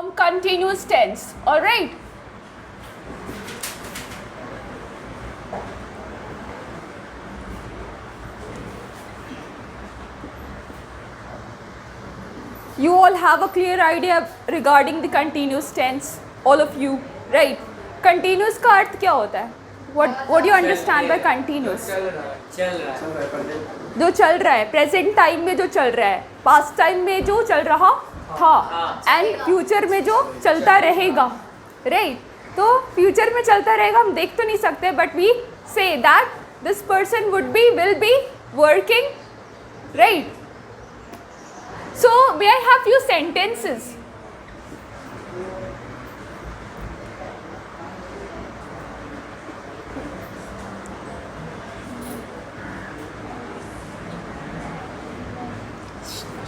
form continuous tense. All right. You all have a clear idea regarding the continuous tense, all of you, right? Continuous का अर्थ क्या होता है? What do you understand by continuous? चल रहा है जो चल रहा है, प्रेजेंट टाइम में जो चल रहा है, पास्ट टाइम में जो चल रहा था, एंड फ्यूचर में जो चलता रहेगा, राइट? तो फ्यूचर में चलता रहेगा हम देख तो नहीं सकते, but we say that this person will be working, right? So, may I have few sentences?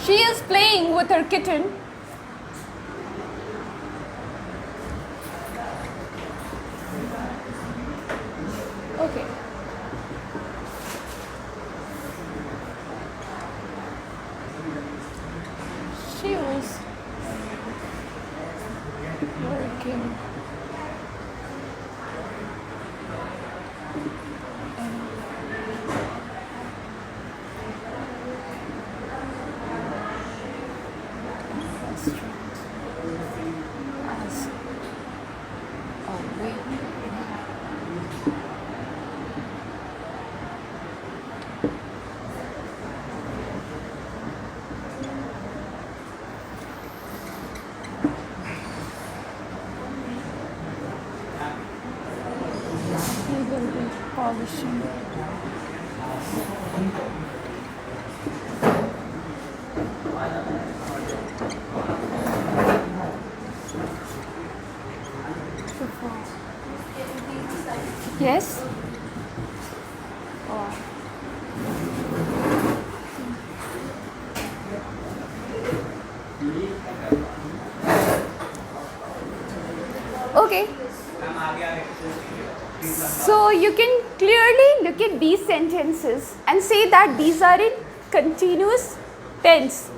She is playing with her kitten. Okay. She was working as a waiter. He will be polishing. Yes? Okay. So you can clearly look at these sentences and say that these are in continuous tense.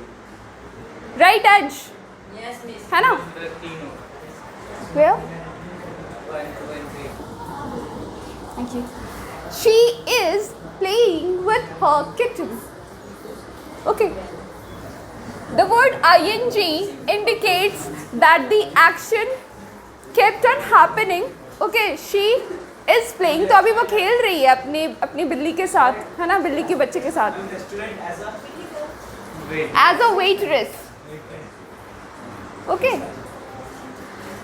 Right, Ansh? Yes, miss. है ना? Where? Thank you. She is playing with her kitten. Okay. The word ing indicates that the action kept on happening. Okay, she is playing. तो अभी वो खेल रही है अपनी बिल्ली के साथ, है ना, बिल्ली के बच्चे के साथ. As a waitress. Okay.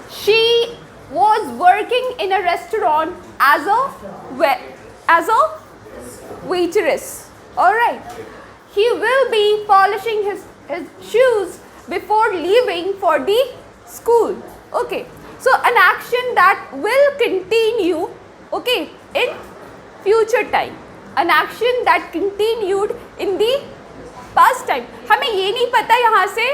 She was working in a restaurant as a waitress. All right. He will be polishing his shoes before leaving for the school. Okay. So an action that will continue, okay, in future time. An action that continued in the past time. हमें ये नहीं पता यहाँ से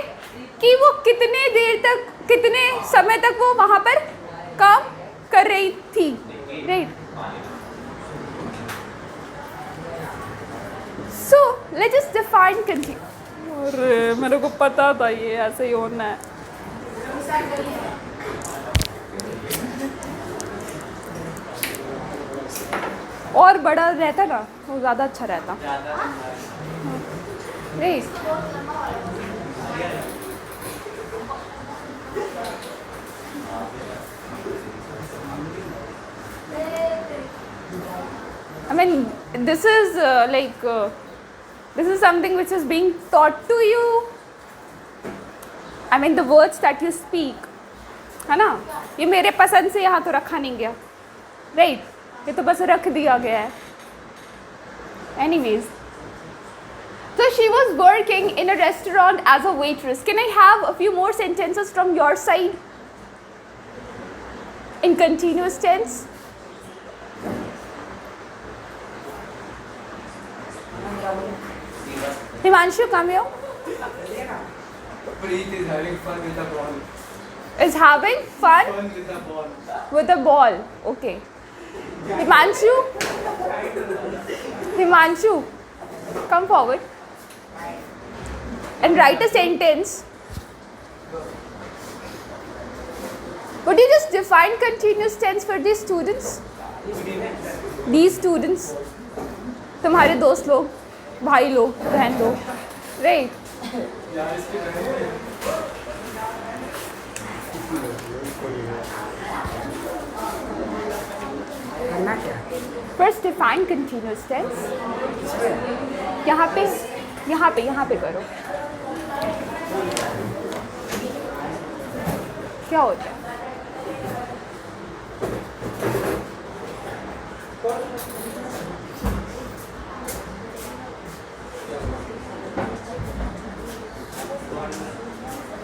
कि वो कितने देर तक, कितने समय तक वो वहाँ पर काम कर रही थी, right? So let's just define continue. अरे मेरे को पता था ये ऐसे ही होना है. और बड़ा रहता ना वो ज़्यादा अच्छा रहता. Right. I mean, this is this is something which is being taught to you. I mean, the words that you speak, है ना? ये मेरे पसंद से यहाँ तो रखा नहीं गया, right? ये तो बस रख दिया गया है. Anyways, so she was working in a restaurant as a waitress. Can I have a few more sentences from your side in continuous tense? Himanshu, come here. Preet is having fun with the ball. Is having fun Fun with the ball. with a ball. Okay. Himanshu, come forward and write a sentence Would you just define continuous tense for these students? These students, तुम्हारे दोस्त लोग, भाई लोग, बहन लोग, right? First define continuous tense. यहाँ पे करो. क्या होता है?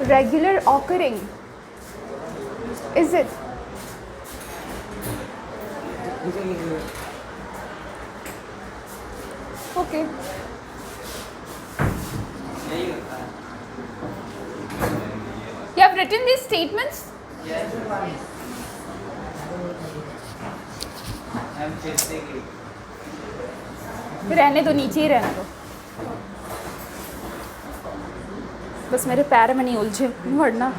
Regular occurring. Is it? Okay. यही होता है. You have written these statements? Yes. I'm checking it. रहने दो, नीचे ही रहने दो. बस मेरे पैर में नहीं उलझे वरना.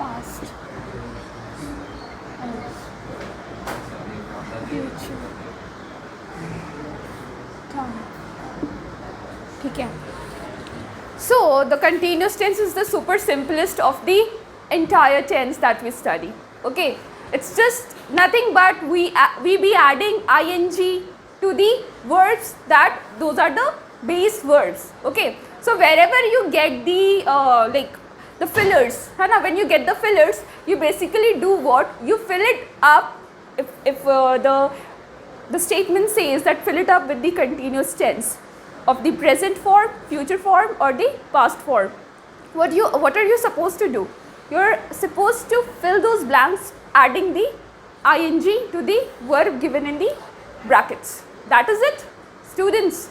Past and future time. ठीक है. So the continuous tense is the super simplest of the entire tense that we study. Okay, it's just nothing but we be adding ing to the verbs, that those are the base verbs. Okay, so wherever you get the like the fillers, है ना, when you get the fillers, you basically do what? You fill it up. If the statement says that fill it up with the continuous tense of the present form, future form, or the past form. What are you supposed to do? You're supposed to fill those blanks adding the ing to the verb given in the brackets. That is it, students.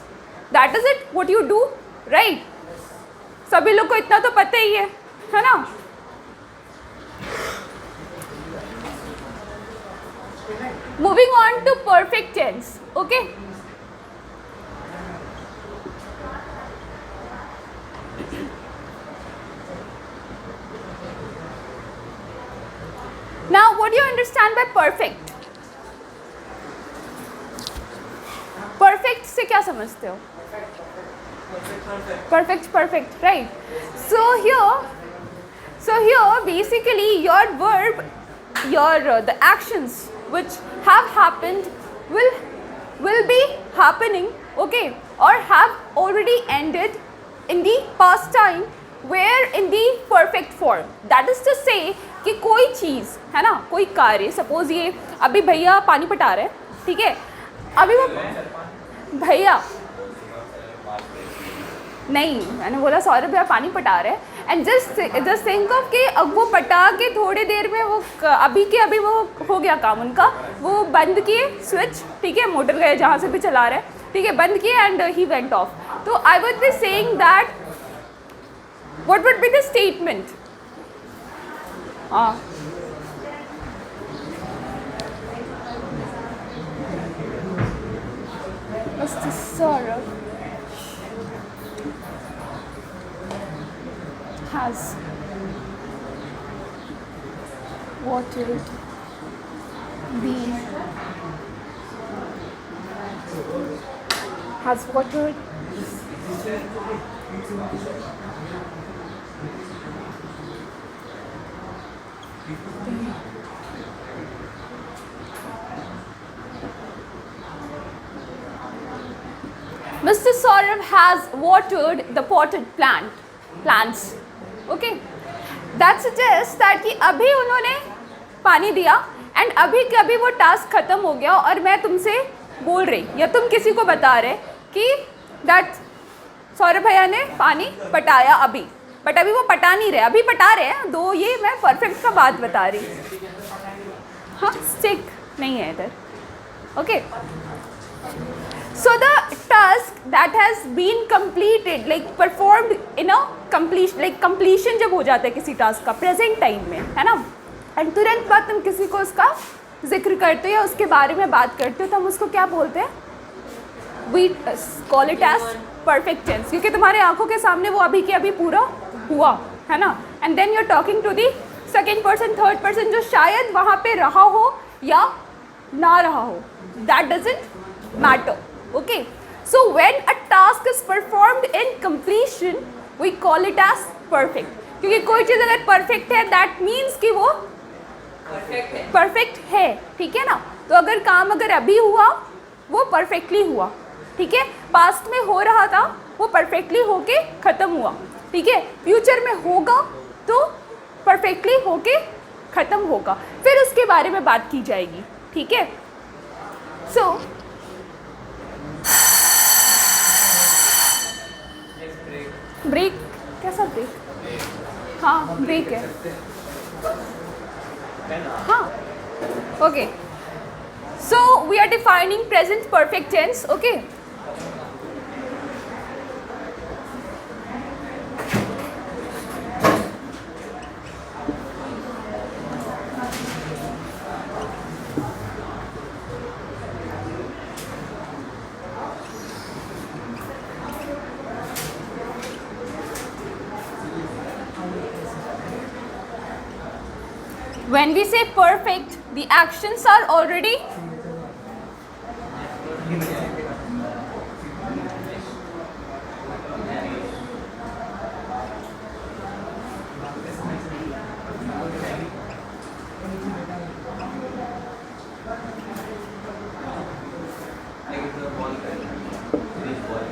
That is it. What you do, right? सभी लोग को इतना तो पता ही है ना? Moving on to perfect tense. Okay. Now, what do you understand by perfect? Perfect से क्या समझते हो? Perfect, right? So here basically your verb, the actions which have happened will be happening, okay, or have already ended in the past time, where in the perfect form. That is to say कि कोई चीज़ है ना, कोई कार्य, suppose ये अभी भैया पानी पटा रहे हैं, ठीक है, अभी वो भैया नहीं, मैंने बोला सौरभ भैया पानी पटा रहे हैं, एंड जस्ट थिंक ऑफ कि अब वो पटा के थोड़ी देर में वो अभी वो हो गया काम उनका, वो बंद किए स्विच, ठीक है, मोटर गए जहाँ से भी चला रहे हैं, ठीक है, बंद किए एंड ही वेंट ऑफ. तो I would be saying that what would be the statement? Mr. Saurabh has watered Mr. Saurav has watered the potted plants. Okay, that suggests that कि अभी उन्होंने पानी दिया एंड अभी के अभी वो टास्क खत्म हो गया और मैं तुमसे बोल रही या तुम किसी को बता रहे कि दैट सौरभ भैया ने पानी पटाया अभी, बट अभी वो पटा नहीं रहे, अभी पटा रहे हैं दो, ये मैं परफेक्ट का बात बता रही। हाँ, स्टिक नहीं है इधर। Okay, so the task that has been completed, like performed in a completion, like completion जब हो जाता है किसी टास्क का प्रेजेंट टाइम में, है ना, एंड तुरंत बाद तुम किसी को उसका जिक्र करते हो या उसके बारे में बात करते हो तो हम उसको क्या बोलते हैं? We call it as perfect tense, क्योंकि तुम्हारे आंखों के सामने वो अभी के अभी पूरा हुआ, है ना, and then you are talking to the second person, third person जो शायद वहाँ पे रहा हो या ना रहा हो, that doesn't matter. Okay, so when a task is performed in completion, we call it as perfect. क्योंकि कोई चीज़ अगर perfect है, that means कि वो perfect है, ठीक है ना। तो अगर काम अगर अभी हुआ, वो perfectly हुआ, ठीक है। past में हो रहा था, वो perfectly होके ख़त्म हुआ, ठीक है। future में होगा, तो perfectly होके ख़त्म होगा, फिर उसके बारे में बात की जाएगी, ठीक है। So ब्रेक, कैसा ब्रेक? हाँ, ब्रेक है। हाँ, okay, so we are defining present perfect tense. Okay, when we say perfect, the actions are already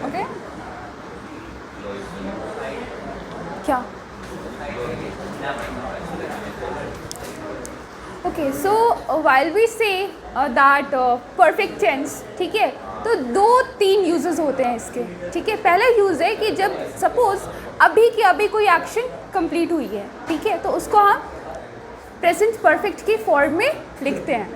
okay, क्या? Okay, so while we say that perfect tense, ठीक है, तो दो तीन यूजेस होते हैं इसके, ठीक है। पहला यूज़ है कि जब सपोज अभी के अभी कोई एक्शन कंप्लीट हुई है, ठीक है, तो उसको हम प्रेजेंट परफेक्ट की फॉर्म में लिखते हैं।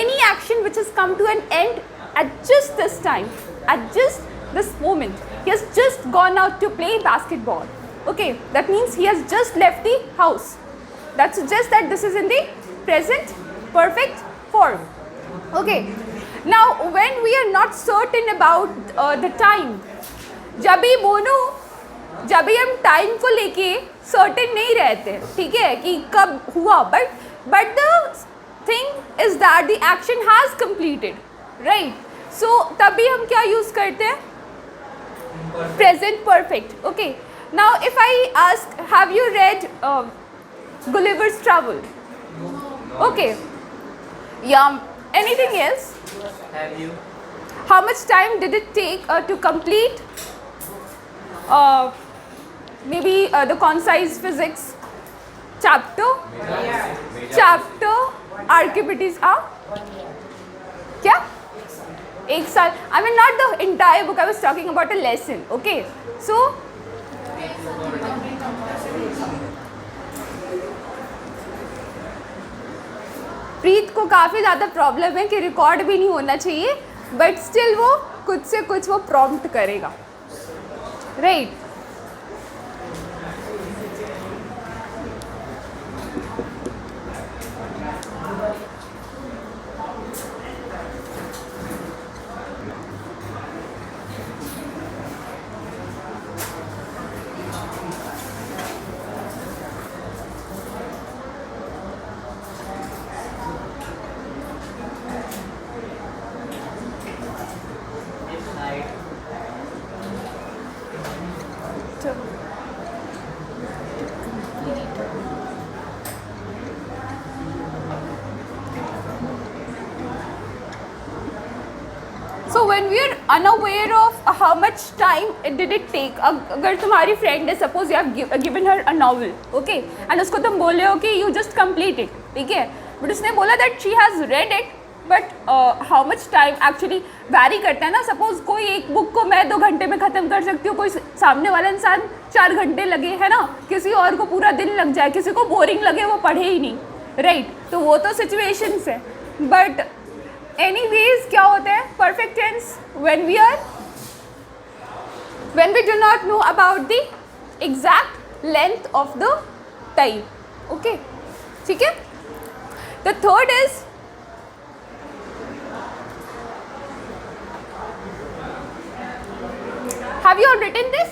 Any action which has come to an end at just this time, at just this moment, he has just gone out to play basketball, okay, that means he has just left the house, that suggests that this is in the present perfect form। okay, now when we are not certain about the time, जब भी बोलो, जब भी हम time को लेके certain नहीं रहते, ठीक है, कि कब हुआ, but the thing is that the action has completed, right, so तभी हम क्या यूज़ करते हैं? present perfect। okay, now if I ask, have you read Gulliver's Travel? Okay, yeah, anything else? Have you? How much time did it take to complete maybe the concise physics chapter? Chapter Archimedes, क्या? एक साल, I mean not the entire book, I was talking about a lesson, okay, so प्रीत को काफ़ी ज़्यादा problem है कि record भी नहीं होना चाहिए, बट स्टिल वो कुछ से कुछ वो प्रॉम्प्ट करेगा, right. So when we are unaware of how much time did it take, अगर तुम्हारी friend है, suppose you have given her a novel, okay, and उसको तुम बोले हो कि you just complete it, ठीक है, but उसने बोला that she has read it, but how much time actually vary करता है ना. Suppose कोई एक book को मैं 2 घंटे में ख़त्म कर सकती हूँ, कोई सामने वाला इंसान 4 घंटे लगे, है ना, किसी और को पूरा दिन लग जाए, किसी को बोरिंग लगे, वो पढ़े ही नहीं, राइट. तो वो तो सिचुएशंस है. बट anyways क्या होता है perfect tense when we do not know about the exact length of the time. Okay, ठीक है. The third is have you all written this?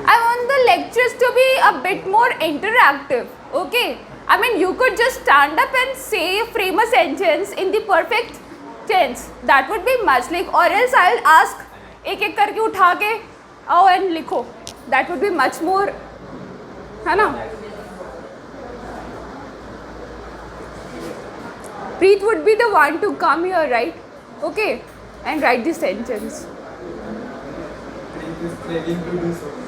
I want the lectures to be a bit more interactive, okay? I mean, you could just stand up and say, frame a sentence in the perfect tense. That would be much like, or else I'll ask, एक करके उठा के आओ and लिखो. That would be much more, है ना? Preet would be the one to come here, right? Okay, and write the sentence. It is craving to do so.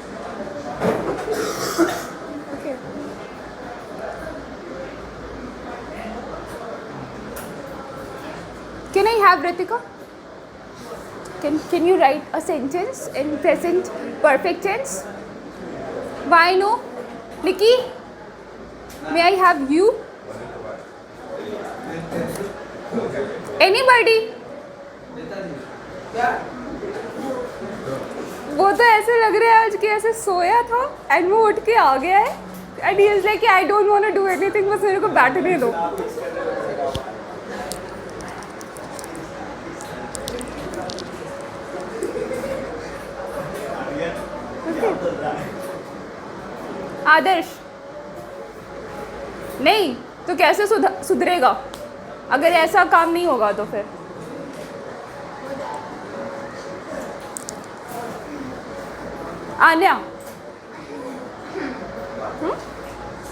Okay. Can I have Ritika? Can you write a sentence in present perfect tense? Why no? Nikki, may I have you? Anybody? वो तो ऐसे लग रहा है आज कि ऐसे सोया था एंड वो उठ के आ गया है and he is like I don't want to do anything, बस मेरे को बैठने दो. आदर्श नहीं तो कैसे सुधरेगा अगर ऐसा काम नहीं होगा तो फिर. Anya,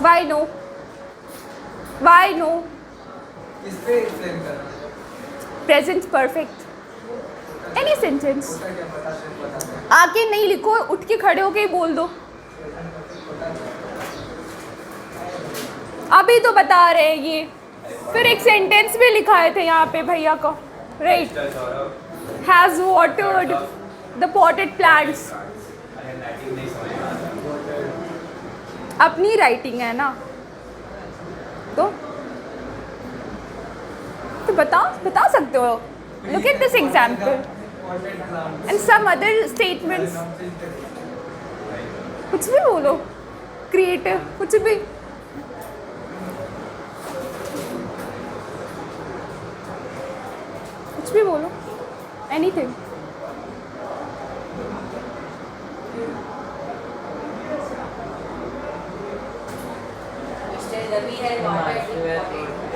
why no? Why no? किस पे explain कर रहा है? Present perfect. Any sentence. आके नहीं लिखो, उठ के खड़े होके ही बोल दो. अभी तो बता रहे हैं ये, फिर एक सेंटेंस भी लिखाए थे यहाँ पे भैया को, right? Has watered the potted plants. अपनी राइटिंग है ना, तो बता सकते हो. Look at this example and some other statements. कुछ भी बोलो, क्रिएटिव कुछ भी. कुछ भी बोलो, anything.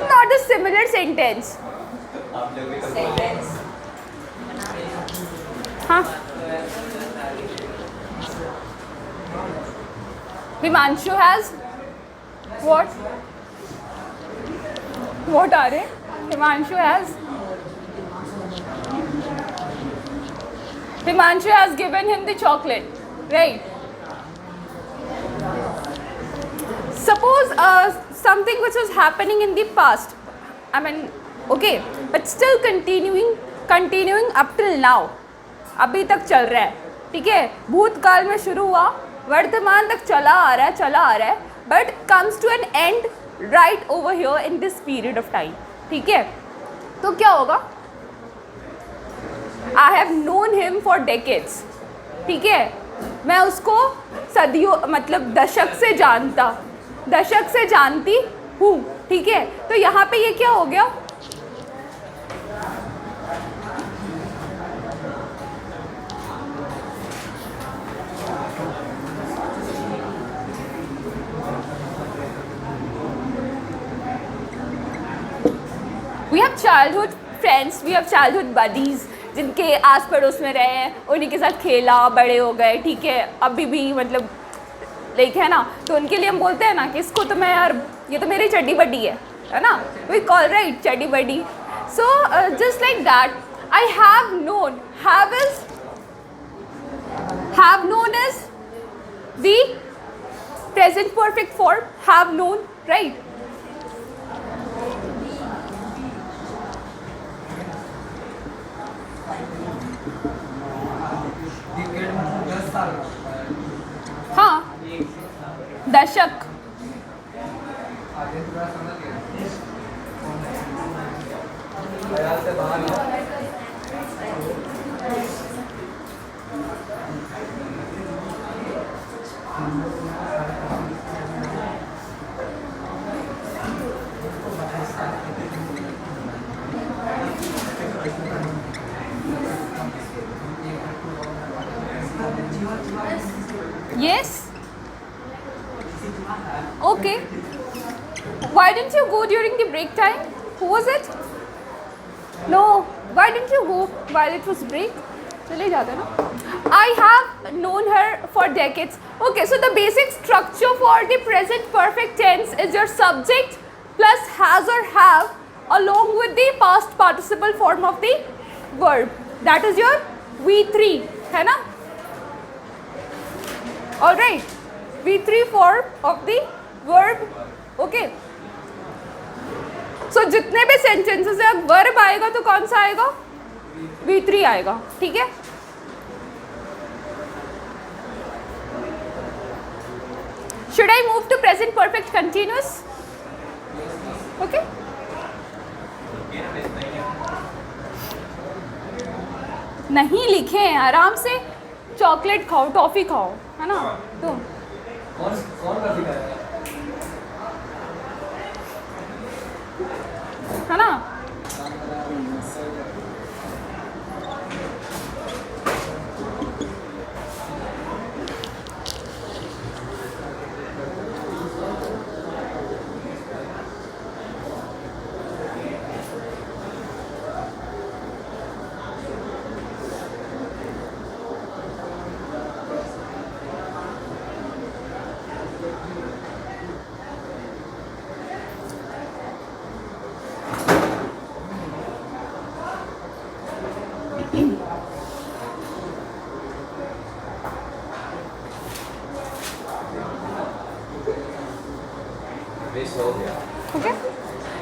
Not a similar sentence. हाँ. Himanshu has what? What are they? Himanshu has given him the chocolate, right? Suppose something which was happening in the past, I mean, okay, but still continuing up till now, अभी तक चल रहा है, ठीक है. भूतकाल में शुरू हुआ, वर्तमान तक चला आ रहा है, but comes to an end right over here in this period of time, ठीक है. तो क्या होगा? I have known him for decades, ठीक है. मैं उसको सदियों मतलब दशक से जानती हूँ, ठीक है. तो यहाँ पे ये क्या हो गया? We have childhood friends, we have childhood buddies. जिनके आस पड़ोस में रहे हैं, उन्हीं के साथ खेला, बड़े हो गए, ठीक है, अभी भी मतलब लाइक है ना, तो उनके लिए हम बोलते हैं ना कि इसको तो मैं यार, ये तो मेरी चड्डी बड्डी है ना, we call right chaddi buddy. So just like that, I have known, have known is the present perfect form, have known, right? Cricket 10 साल का है. हाँ, दशक. आगे थोड़ा समझ गया. ख्याल से बाहर है. Yes. Okay. Why didn't you go during the break time? Who was it? No. Why didn't you go while it was break? चले जाते ना. I have known her for decades. Okay, so the basic structure for the present perfect tense is your subject plus has or have along with the past participle form of the verb. That is your V3, है ना? Alright, V3 form of the verb. Okay. So जितने भी sentences में verb आएगा तो कौन सा आएगा? V3 आएगा, ठीक है? Should I move to present perfect continuous? Okay. नहीं लिखे हैं, आराम से चॉकलेट खाओ, टॉफी खाओ, है ना? तो कौन का सिखाया? है ना? Okay.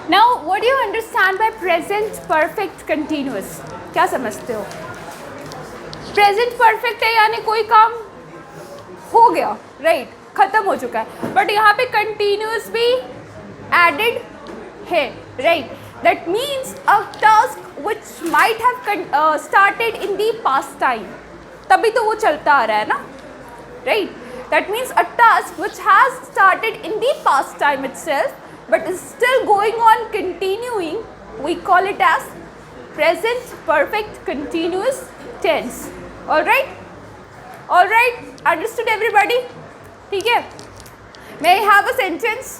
Now, what do you understand by present perfect continuous? क्या समझते हो? Present perfect है यानी कोई काम हो गया, right? खत्म हो चुका है. But यहाँ पे continuous भी added है, right? That means a task which might have started in the past time. तभी तो वो चलता आ रहा है ना, right? That means a task which has started in the past time itself, but is still going on continuing, we call it as present perfect continuous tense. Alright? Alright? Understood everybody? ठीक है? May I have a sentence?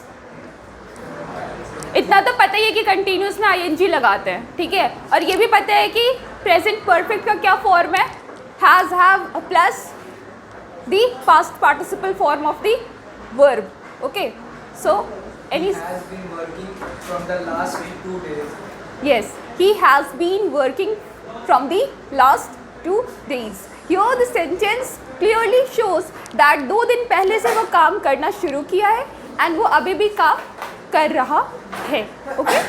इतना तो पता ही है कि continuous में ing लगाते हैं, ठीक है? और ये भी पता है कि present perfect का क्या form है? Has, have, plus the past participle form of the verb. Okay? So, any... He has been working from the last 2 days. Yes, he has been working from the last 2 days. Here the sentence clearly shows that 2 दिन पहले से वो काम करना शुरू किया है and वो अभी भी काम कर रहा है. Okay?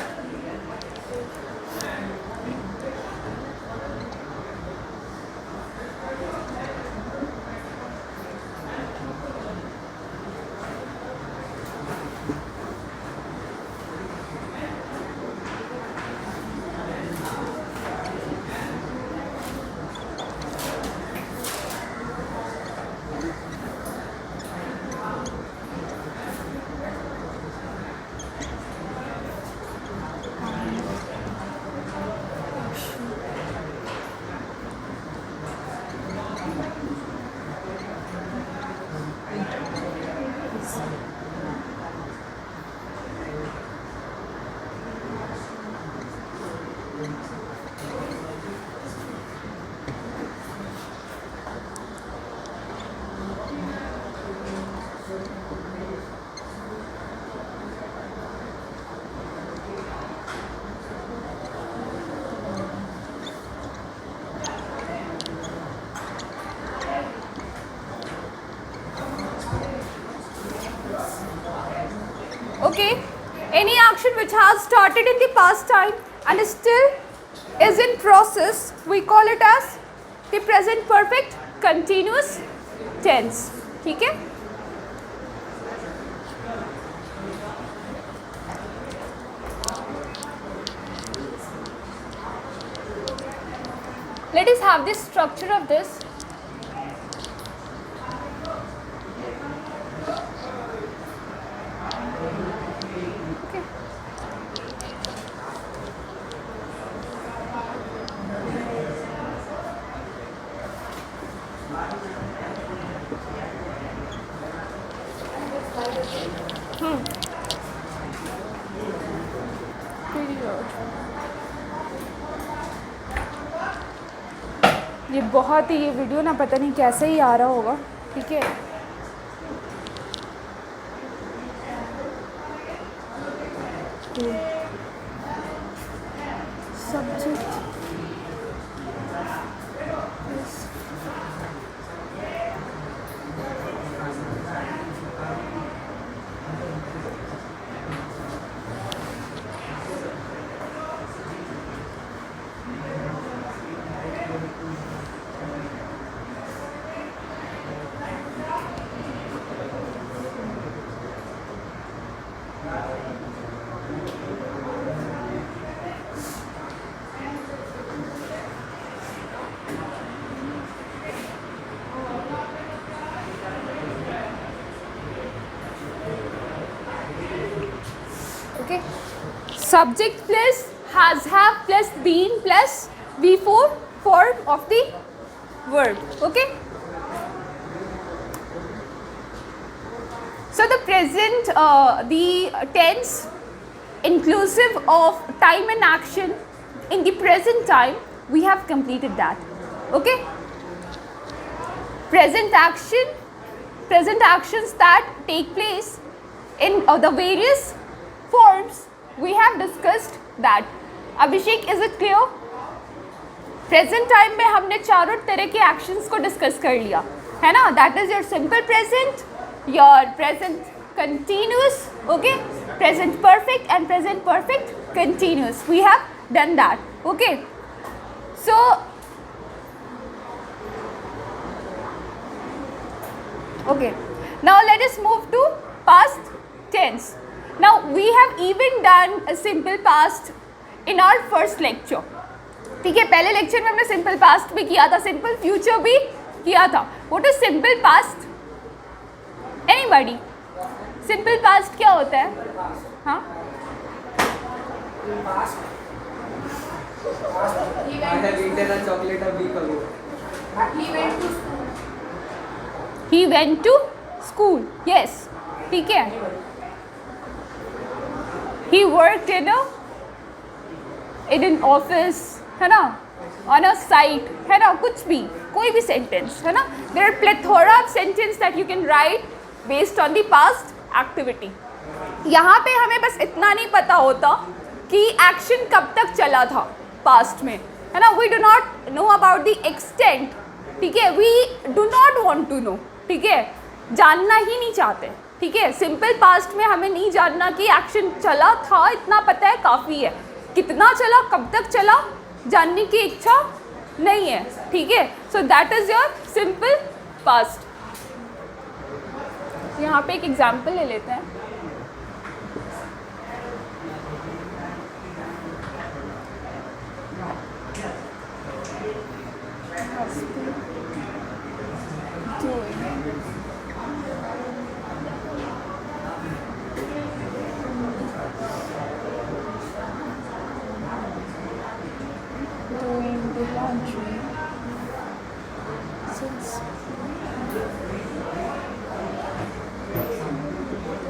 Okay, any action which has started in the past time and still is in process, we call it as the present perfect continuous tense. ठीक है? Let us have the structure of this. Okay. ये बहुत ही ये video ना पता नहीं कैसे ही आ रहा होगा. ठीक है. Subject okay. Subject plus has have plus been plus V4 form of the verb. Okay. So the present, the tense inclusive of time and action in the present time, we have completed that. Okay. Present action, present actions that take place in the various forms, we have discussed that. Abhishek, is it clear? Present time में हमने चारों तरह के actions को discuss कर लिया है ना. That is your simple present, your present continuous, okay, present perfect and present perfect continuous. We have done that. Okay. So okay, now let us move to past tense. Now we have even done a simple past in our first lecture. ठीक है, पहले lecture में हमने simple past भी किया था, simple future भी किया था. What is simple past? Anybody? Simple past क्या होता है? हाँ, I have eaten a chocolate a week ago. he went to school. Yes, ठीक है. He worked in an office, है ना, on a site, है ना, कुछ भी, कोई भी sentence, है ना. There are plethora of sentences that you can write based on the past activity. यहाँ पे हमें बस इतना नहीं पता होता कि action कब तक चला था past में, है ना. We do not know about the extent. ठीक है, we do not want to know. ठीक है, जानना ही नहीं चाहते. ठीक है, सिंपल पास्ट में हमें नहीं जानना कि एक्शन चला था, इतना पता है काफ़ी है. कितना चला, कब तक चला, जानने की इच्छा नहीं है. ठीक है, so that is your simple past. यहाँ पे एक एग्जाम्पल ले लेते हैं.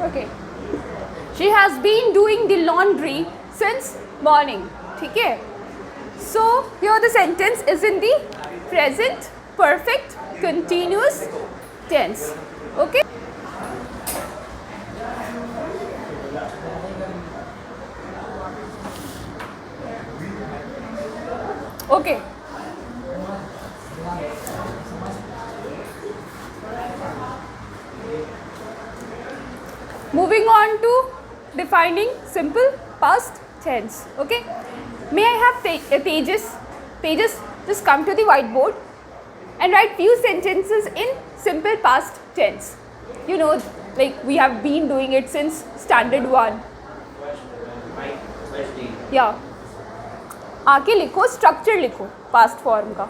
Okay, she has been doing the laundry since morning. ठीक है, so here the sentence is in the present perfect continuous tense. Okay. Okay. Moving on to defining simple past tense. Okay. May I have Tejas? Tejas, just come to the whiteboard and write few sentences in simple past tense. You know, like we have been doing it since standard 1. या आके लिखो, structure लिखो past form का.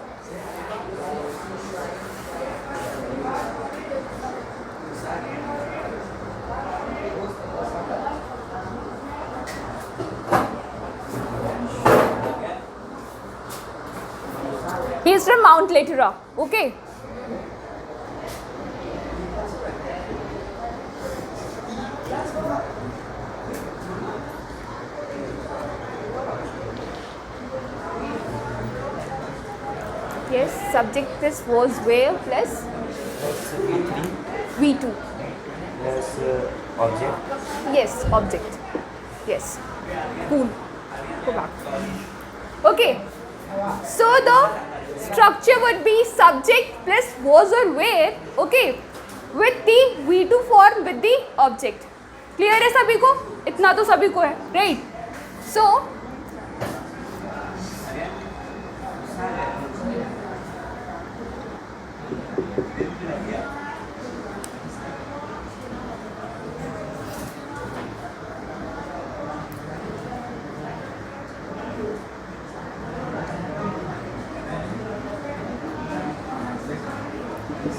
He is from Mount Letera. Okay. Yes, subject this was where plus V2 plus object. Yes, object. Yes. Cool. Go back. Okay. So the structure would be subject plus was or where. Okay. With the V2 form with the object. Clear है सभी को? इतना तो सभी को है, right? So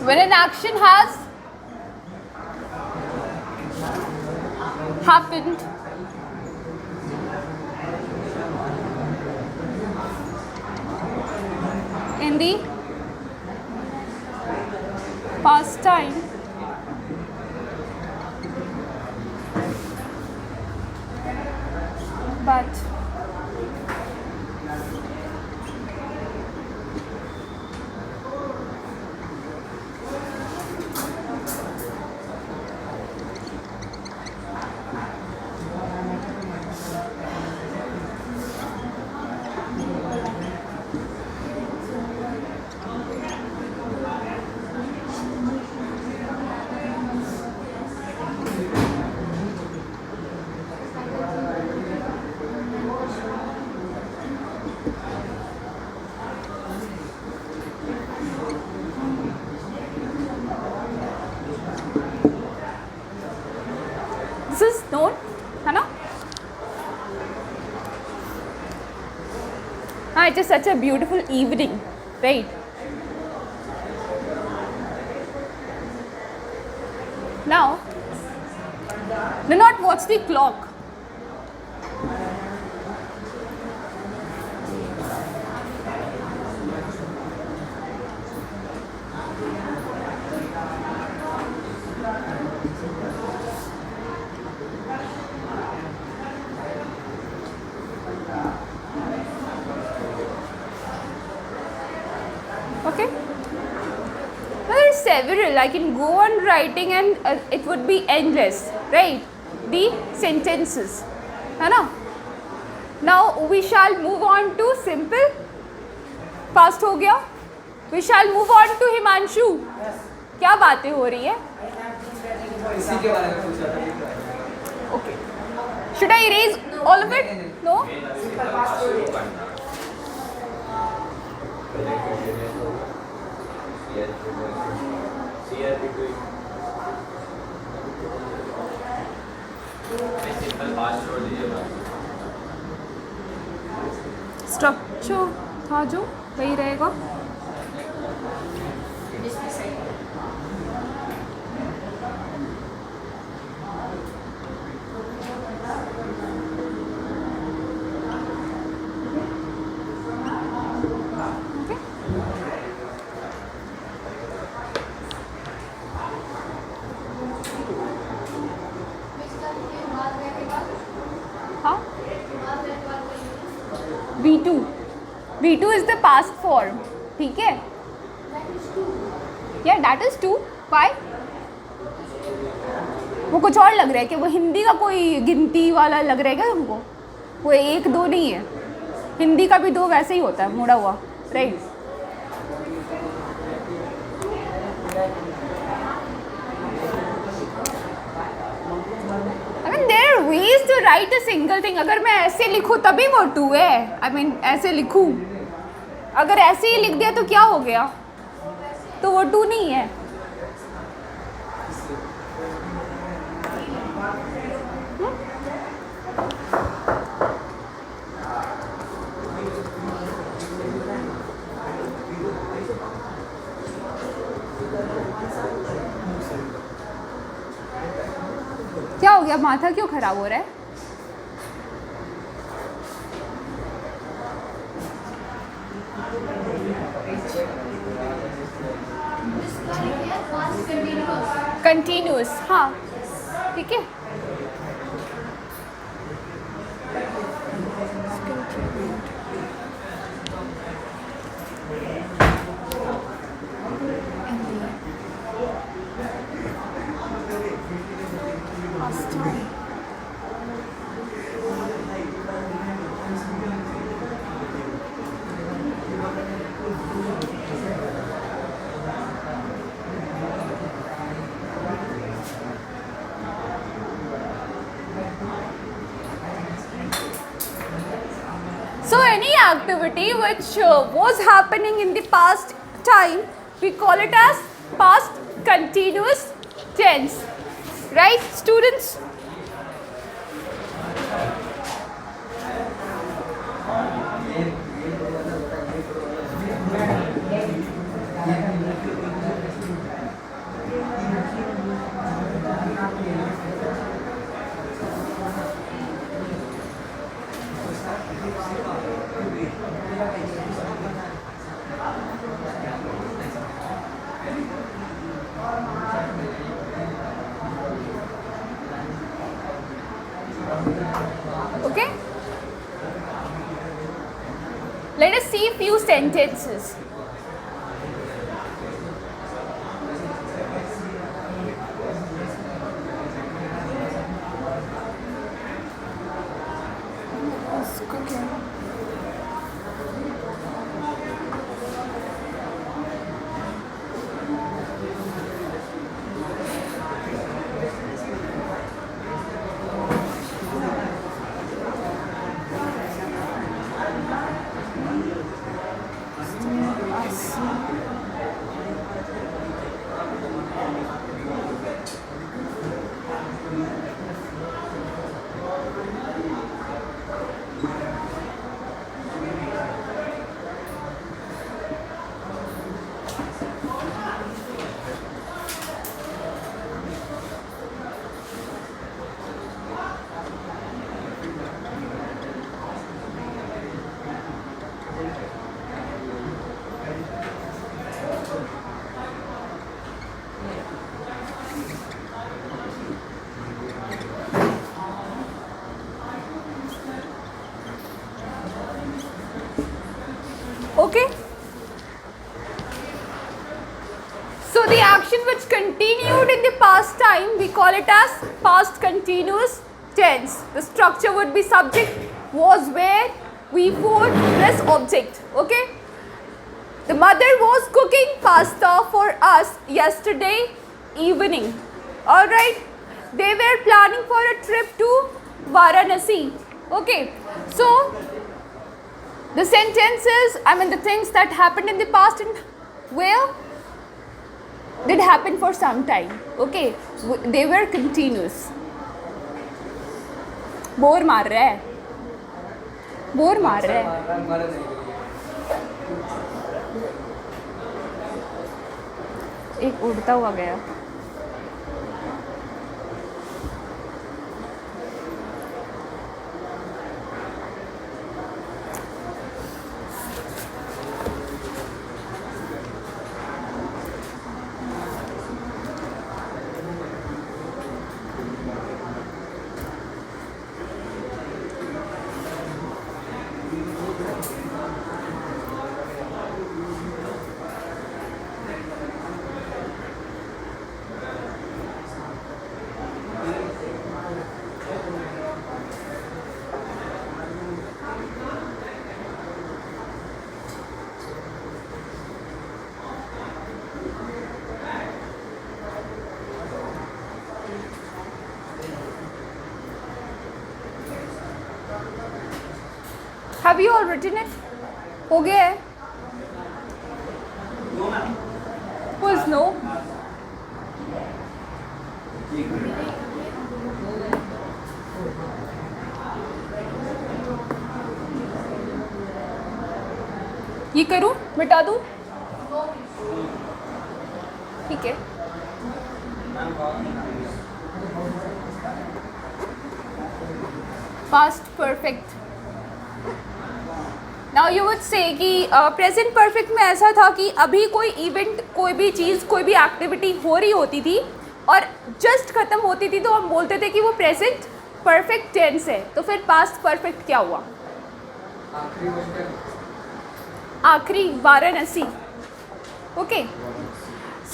when an action has happened in the past time, but this is known, है ना? It is such a beautiful evening, right? Now, do not watch the clock. Okay. Now there are several. I can go on writing and it would be endless, right? The sentences, है ना? Now we shall move on to simple. Past हो गया. We shall move on to Himanshu. क्या बातें हो रही है? इसी के बारे में पूछ रहा था, लिख रहा है. Okay. Should I erase all of it? No. Structure था जो वही रहेगा. हाँ. V2. V2 is the past form. ठीक है? Yeah, that is 2. Why? वो कुछ और लग रहा है कि वो हिंदी का कोई गिनती वाला लग रहा है क्या तुमको? वो 1 2 नहीं है. हिंदी का भी 2 वैसे ही होता है, मुड़ा हुआ, right? I mean, there are ways to write a single thing. अगर मैं ऐसे लिखूँ तभी वो टू है. I mean ऐसे लिखूँ. अगर ऐसे ही लिख दिया तो क्या हो गया? तो वो टू नहीं है. क्या हो गया? माथा क्यों खराब हो रहा है? कंटिन्यूस. हाँ ठीक है. So any activity which was happening in the past time, we call it as past continuous tense. Right, students? Okay? Let us see few sentences. Okay? So the action which continued in the past time, we call it as past continuous tense. The structure would be subject, was, where, we, for, plus object. Okay? The mother was cooking pasta for us yesterday evening. Alright? They were planning for a trip to Varanasi. Okay? So the sentences, the things that happened in the past and where did happen for some time. Okay, they were continuous. Bore मार रहा है. Bore मार रहा है. एक उड़ता हुआ गया. Have you all written it? हो गया है? Who is no? ये करूं? मिटा दूं? ठीक है. Past perfect. Now you would say कि प्रेजेंट परफेक्ट में ऐसा था कि अभी कोई इवेंट, कोई भी चीज़, कोई भी एक्टिविटी हो रही होती थी और जस्ट ख़त्म होती थी तो हम बोलते थे कि वो प्रेजेंट परफेक्ट टेंस है. तो फिर पास्ट परफेक्ट क्या हुआ? आखिरी, Varanasi. Okay.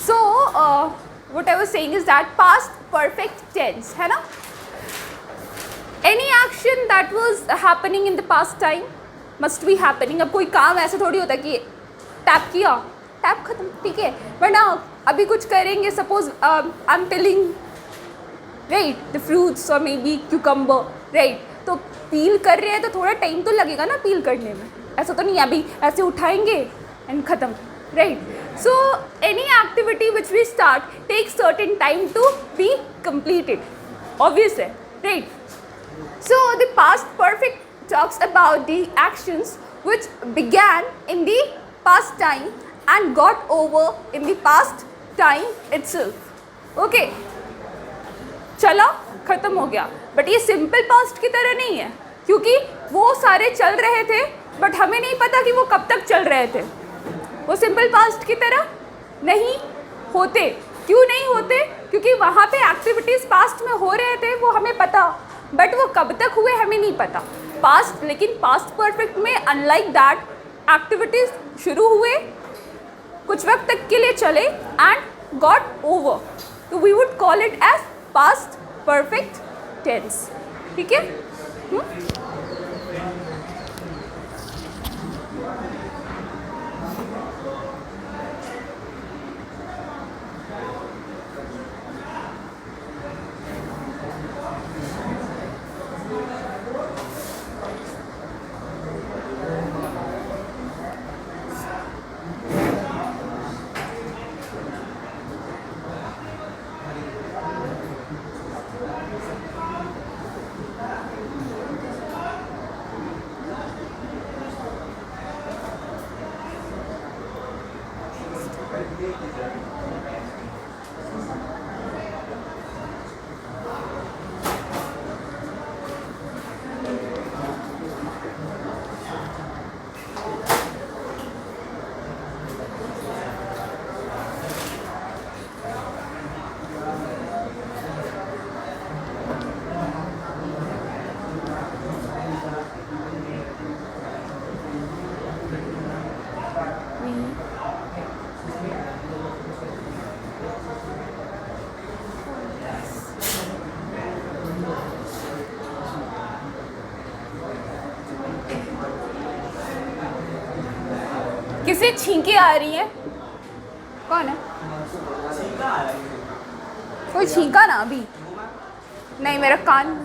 So what I was saying is that past perfect tense है ना. Any action that was happening in the past time must be happening. अब कोई काम ऐसे थोड़ी होता कि टैप किया, टैप खत्म, ठीक है. वरना अभी कुछ करेंगे, suppose I am telling right the fruits और मे बी क्यूकम्बर, राइट. तो पील कर रहे हैं तो थोड़ा टाइम तो लगेगा ना पील करने में. ऐसा तो नहीं है अभी ऐसे उठाएंगे एंड ख़त्म, right. So any activity which we start take certain time to be completed, obvious है, right. So the past perfect talks about the actions which began in the past time and got over in the past time itself. Okay. चला, खत्म हो गया. But ये simple past की तरह नहीं है क्योंकि वो सारे चल रहे थे बट हमें नहीं पता कि वो कब तक चल रहे थे. वो सिंपल पास्ट की तरह नहीं होते. क्यों नहीं होते? क्योंकि वहाँ पे एक्टिविटीज़ पास्ट में हो रहे थे वो हमें पता, बट वो कब तक हुए हमें नहीं पता. पास्ट, लेकिन पास्ट परफेक्ट में अनलाइक दैट एक्टिविटीज़ शुरू हुए, कुछ वक्त तक के लिए चले एंड गॉट ओवर. तो we would call it as past perfect tense. ठीक है. किसे छींके आ रही है? कौन है? कोई छींका ना अभी? नहीं, मेरा कान.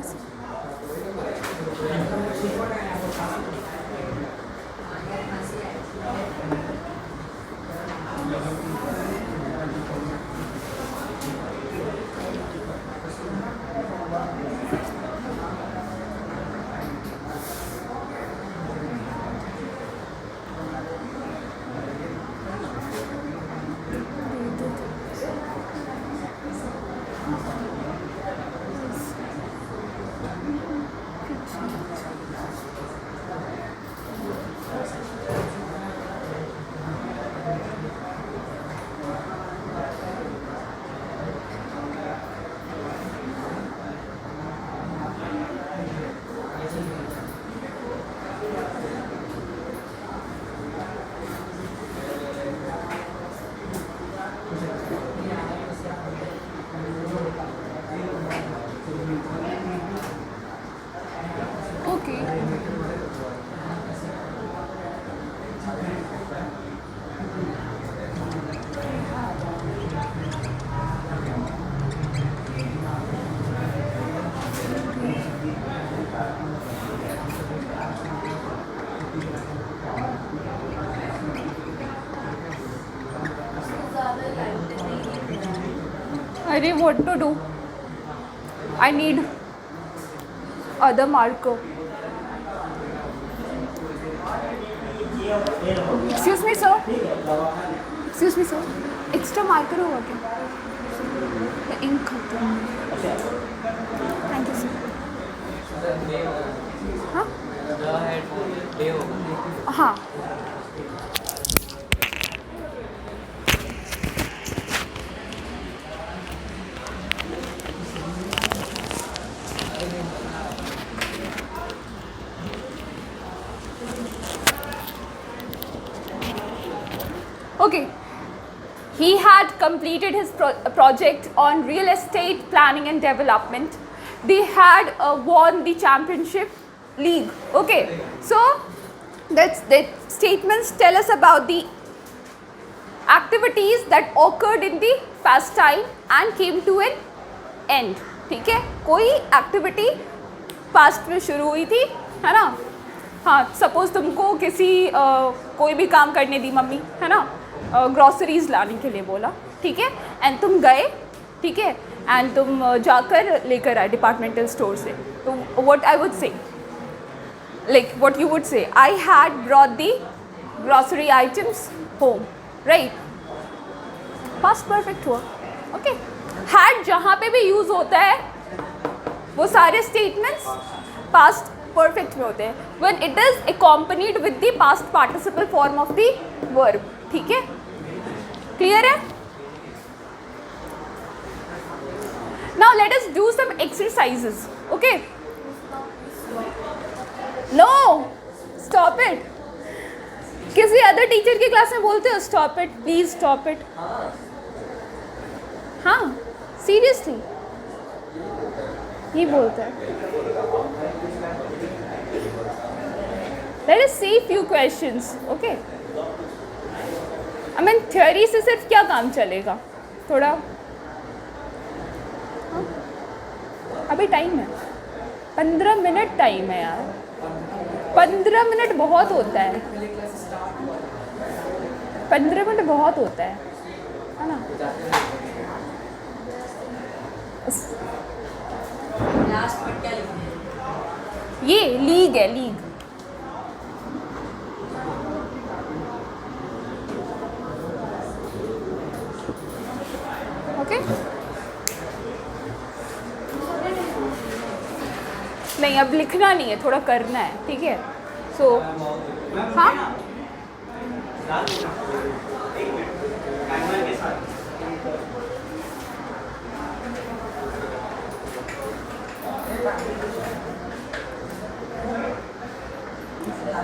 अरे what to do? I need other marker. Excuse me, sir. Excuse me, sir. Extra marker होगा क्या? The ink खत्म है. Thank you, sir. हाँ? हाँ. Okay, he had completed his project on real estate planning and development. They had won the championship league. Okay, so the statements tell us about the activities that occurred in the past time and came to an end. ठीक है, कोई activity past में शुरू हुई थी, है ना? हाँ, सपोज तुमको किसी कोई भी काम करने दी मम्मी, है ना? ग्रॉसरीज लाने के लिए बोला, ठीक है, एंड तुम गए, ठीक है, एंड तुम जाकर लेकर आए डिपार्टमेंटल स्टोर से. तो what I would say, like what you would say, I had brought the grocery items home, right? Past perfect हुआ. ओके, हैड जहाँ पे भी यूज़ होता है वो सारे स्टेटमेंट्स पास्ट परफेक्ट में होते हैं when it is accompanied with the past participle form of the verb. ठीक है, क्लियर है? Now let us do some exercises. Okay? No, stop it. किसी अदर टीचर की क्लास में बोलते हो stop it, please stop it. हाँ, seriously ये बोलता है. Let us see few questions. Okay? I mean theory से सिर्फ क्या काम चलेगा? थोड़ा हाँ? अभी टाइम है, 15 मिनट टाइम है यार. 15 मिनट बहुत होता है. 15 मिनट बहुत होता है ना? लास्ट में क्या लिखना है? ये लीग है, लीग. ओके? नहीं, अब लिखना नहीं है, थोड़ा करना है, ठीक है? सो हाँ,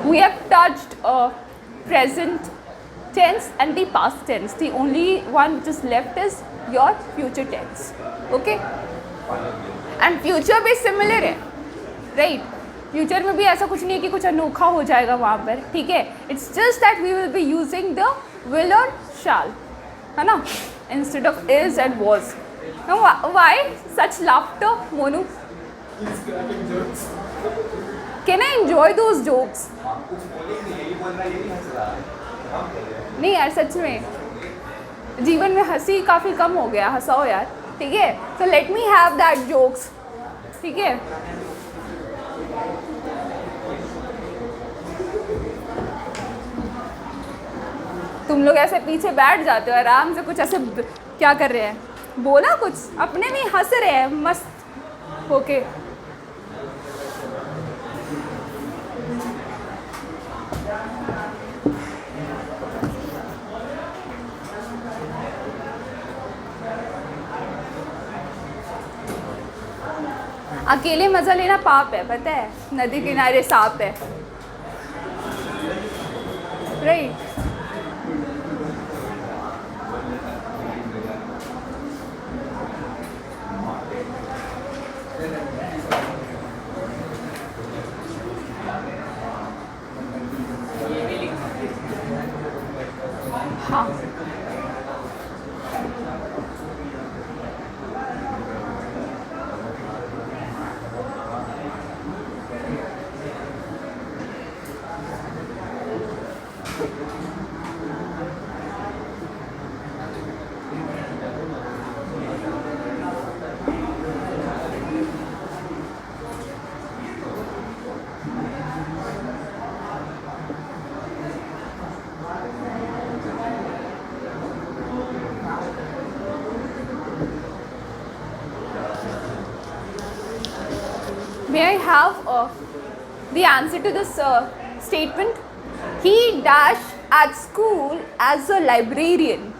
we have touched present tense and the past tense. The only one which is left is your future tense. Okay? And future भी similar है, right? Future में भी ऐसा कुछ नहीं है कि कुछ अनोखा हो जाएगा वहाँ पर, ठीक है? It's just that we will be using the will or shall, है ना? Instead of is and was. Now why such laughter, Monu? He's cracking jokes. Can I enjoy those jokes? नहीं यार, सच में जीवन में हंसी काफ़ी कम हो गया. हंसाओ यार, ठीक है? So let me have that jokes, ठीक है? तुम लोग ऐसे पीछे बैठ जाते हो आराम से, कुछ ऐसे क्या कर रहे हैं? बोला कुछ, अपने में हंस रहे हैं मस्त होके. अकेले मज़ा लेना पाप है, पता है? नदी किनारे सांप है, राइट? हाँ, have the answer to this statement? He dash at school as a librarian.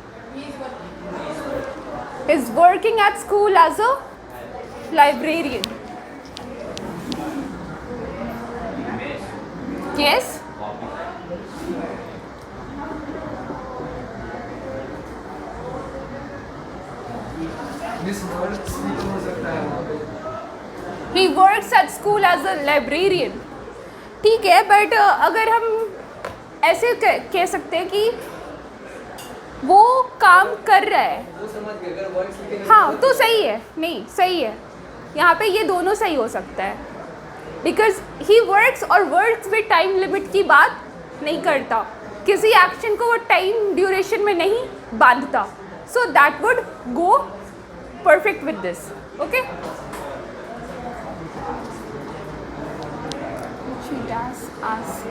Is working at school as a librarian. Yes? This word speak हो सकता है वहाँ पे. He works at school as a librarian. ठीक है, but अगर हम ऐसे कह सकते हैं कि वो काम कर रहा है, वो समझ गए अगर वर्ड्स लिखे नहीं हाँ तो सही है, नहीं सही है, यहाँ पे ये दोनों सही हो सकता है. बिकॉज ही वर्क्स और वर्क्स विद टाइम लिमिट की बात नहीं करता, किसी एक्शन को वो टाइम ड्यूरेशन में नहीं बांधता. So that would go perfect with this. Okay, she does ask.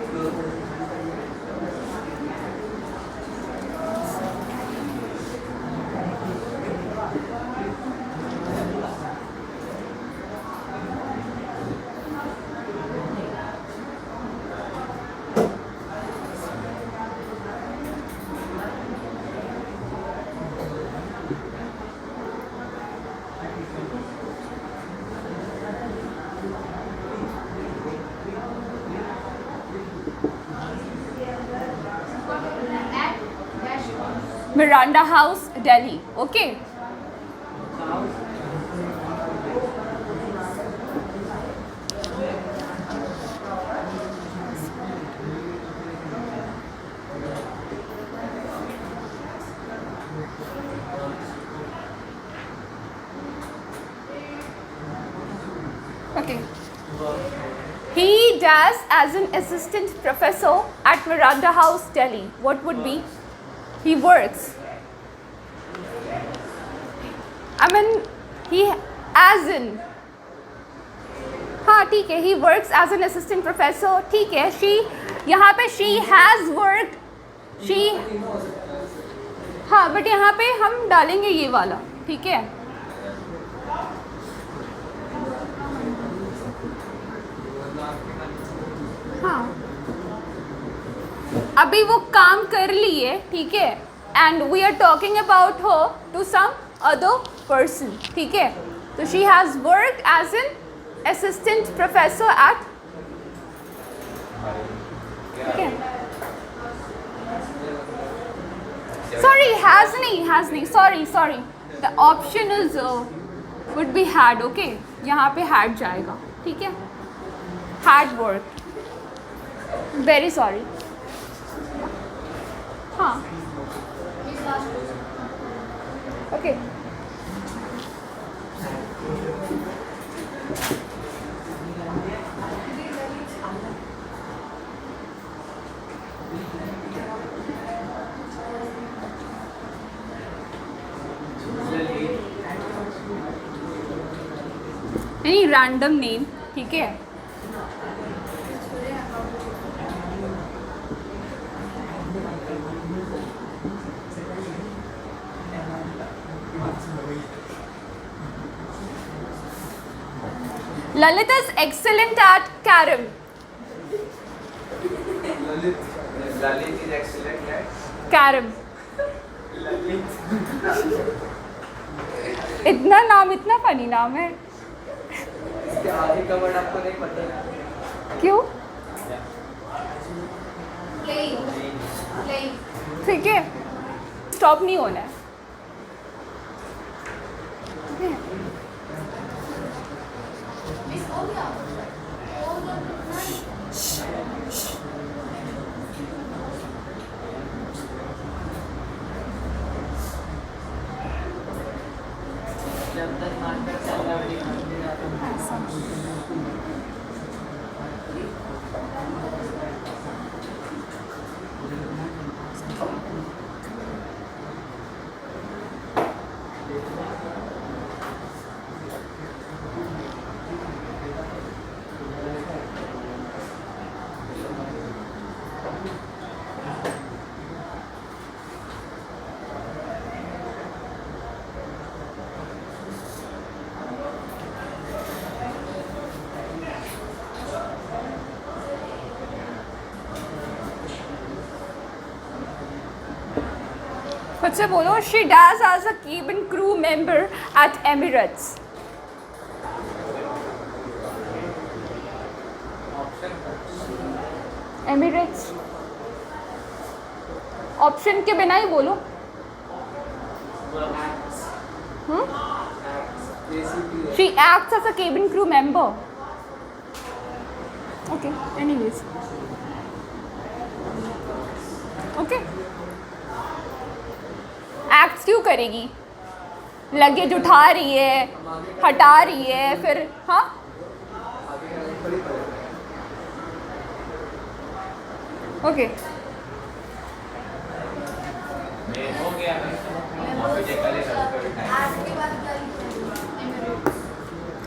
Miranda House, Delhi. Okay. Okay. He does as an assistant professor at Miranda House, Delhi. What would be? He works. I mean, he as in. हाँ ठीक है, he works as an assistant professor. ठीक है, she यहाँ पे she has worked. She हाँ, but यहाँ पे हम डालेंगे ये वाला. ठीक है. हाँ, अभी वो काम कर ली है. ठीक है, and we are talking about her to some other person. ठीक है, तो she has work as an assistant professor at. ठीक है, सॉरी हैज़ नहीं, sorry the option is would be had. Okay, यहाँ पे हैड जाएगा. ठीक है, हैड वर्क. Very sorry. हाँ, ओके. Any random name. ठीक है, Lalit is excellent at carom. Lalit is excellent at Carom. Lalit. इतना फनी नाम है. इसके आगे का वर्ड आपको नहीं पता. क्यों? ठीक है, स्टॉप नहीं होना है. ठीक है? जब तक नाटक चल रहा है खुद से बोलो. She does as a cabin crew member at Emirates. Emirates. Option के बिना ही बोलो. She acts as a cabin crew member. Okay, anyways. Okay. Acts क्यों करेगी? लगेज उठा रही है, हटा रही है, फिर हाँ. ओके.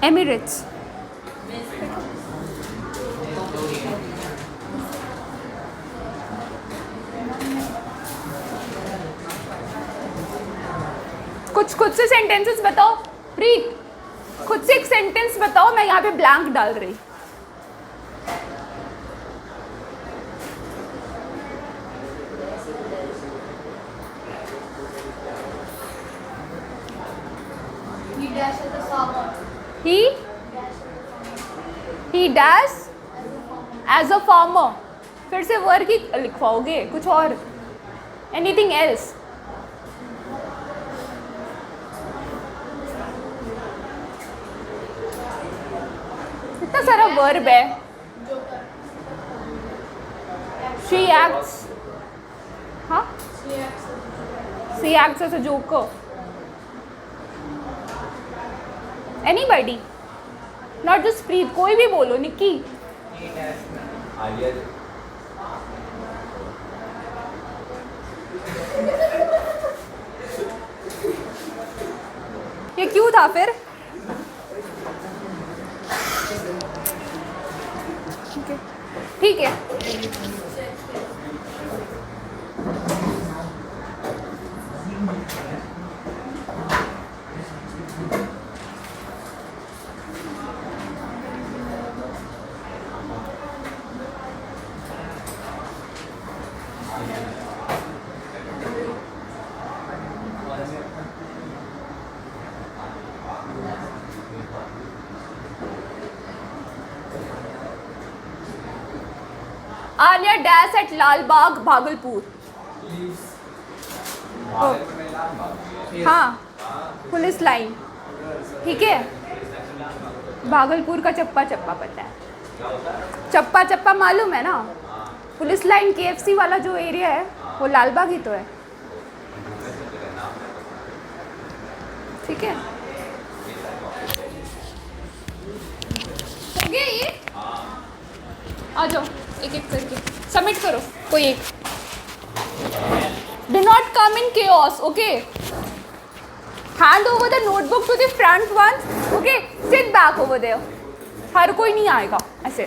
एमिरेट्स. कुछ खुद से सेंटेंसेस बताओ. प्रीत, खुद से एक सेंटेंस बताओ. मैं यहाँ पे ब्लैंक डाल रही. He does as a farmer. फिर से वर्क ही लिखवाओगे, कुछ और. Anything else? इतना सारा वर्ब है. She acts. हाँ? She acts as a joker. Anybody? Not just Preet. कोई भी बोलो. निक्की. ये क्यों था फिर? ठीक है. Alia dash at Lalbagh Bhagalpur. हाँ, पुलिस लाइन. ठीक है. भागलपुर का चप्पा चप्पा पता है. चप्पा चप्पा मालूम है ना. पुलिस लाइन KFC वाला जो एरिया है वो लालबाग ही तो है. ठीक है. हो गया ये. आ जाओ एक एक करके सबमिट करो. कोई एक. Do not come in chaos, okay? Hand over the notebook to the front one, okay? Sit back over there. हर कोई नहीं आएगा ऐसे.